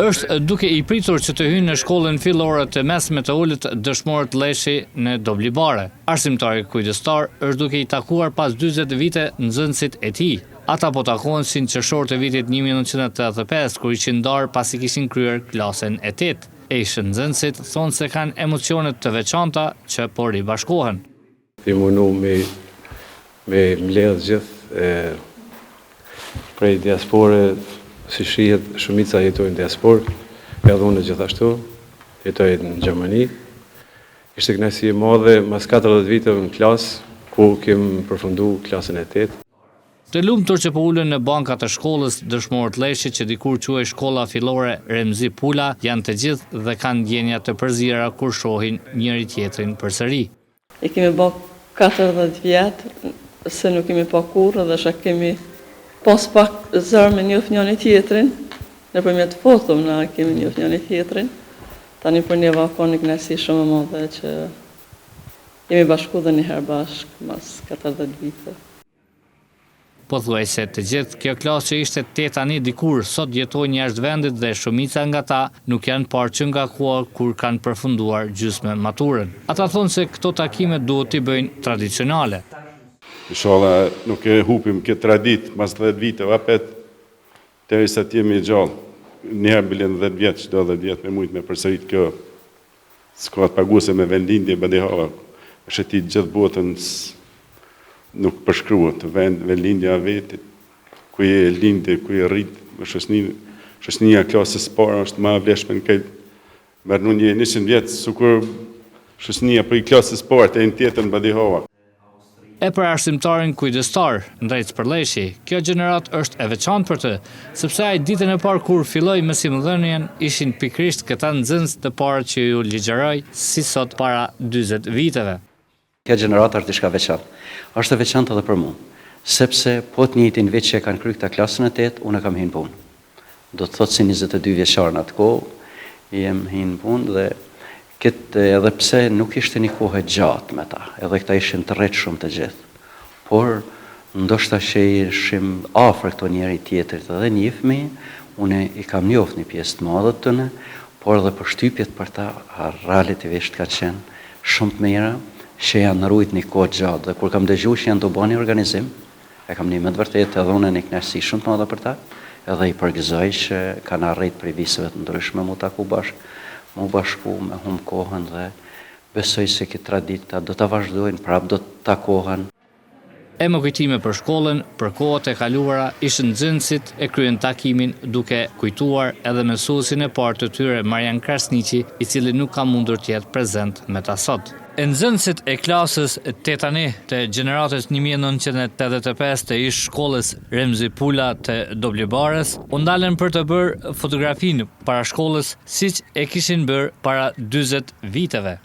Është duke i pritur që të hyjnë në shkollën fillore të mesme të ulët dëshmorët Leshi në Doblibare. Arsimtari kujdestar është duke i takuar pas 40 vite nxënësit e tij. Ata po takohen si në qershor të vitit 1985, kur ishin ndarë pasi kishin kryer klasën e 8. Nxënësit thonë se kanë emocionet të veçanta që po ribashkohen. I mundu me mbledh gjithë prej diaspore, si shihet shumica jetojnë në diasporë, edhe unë gjithashtu, jetoj në Gjermani. Ishte kënaqësi e madhe mas 40 viteve në klasë, ku kem përfundu klasën e 8. Të lumtur që po ulën në bankat e shkollës dëshmorët Leshit që dikur quhej shkolla fillore Remzi Pula janë të gjithë dhe kanë ndjenja të përzira kur shohin njëri tjetrin përsëri. E kemi bë 40 vjet, se nuk kemi pa kurrë dhe shak kemi pas pak zër me njëri tjetrin, nëpërmjet fotove na kemi njëri tjetrin. Tani për ne ka një kënaqësi shumë e madhe që jemi bashku dhe një herë bashkë mas 40 vite. Pothuajse të gjithë kjo klasë që ishte 8 tani dikur sot jetojnë jashtë vendit dhe shumica nga ta nuk janë parë që nga kohë kur kanë përfunduar gjysmë maturën. Ata thonë se këto takime duhet t'i bëjnë tradicionale. Inshallah nuk e hupim këtë tradit mas 10 vite vapet derisa të jemi gjallë. Njëherë bilen 10 vjet, çdo 10 vjet me mujt me përsërit kjo. S'ka të paguese me vendlindje badehava. Është ti gjithë botën nuk përshkruhet vendlindja vetit, ku je lindje, ku je rrit, shoqënia klasës parë është më e vlefshme në këtë mërnundje 100 vjet, sikur shoqënia për klasës parë të tjetër badehava. E për arsimtarin kujdestar, Ndrejc Përleshi, kjo gjenerat është e veçantë për të, sepse ai ditën e parë kur filloi mësimdhënien ishin pikërisht këta nxënës të parë që ju ligjëroi si sot para 40 viteve. Kjo gjenerat është diçka veçantë. Është e veçantë edhe për mua, sepse po të njëjtin vit që e kanë kryer këta klasën e 8, unë kam hyrë në punë. Do të thotë si 22 vjeçar në atë kohë, jem hyrë në punë dhe këtë edhe pse nuk ishte një kohë e gjatë me ta, edhe këta ishin të rreth shumë të gjithë. Por ndoshta që ishim afër këto njëri tjetrit edhe njihmi, unë i kam njoft një pjesë të madhe të tyre, por edhe përshtypjet për ta relativisht kanë qenë shumë të mira, që janë rujt një kohë gjatë, dhe kur kam dëgjuar që janë të bënë një organizim, e kam një me të vërtetë edhe unë një kënaqësi shumë të madhe për ta, edhe i përgëzoj që kanë arrit prej viseve të ndryshme mu taku bashku me hum kohën dhe besoj se këtë tradita do të vazhdojnë, prap do të takohen. E më kujtime për shkollën, për kohët e kaluara, ishën nxënësit e kryen takimin duke kujtuar edhe mësuesin e parë të tyre Marian Krasniqi, i cili nuk ka mundur të jetë prezent me ta sot. Nxënësit e klasës 8 tani të gjeneratës 1985 të ish shkollës Remzi Pula të Doblibares u ndalen për të bërë fotografinë para shkollës siç e kishin bërë para 40 viteve.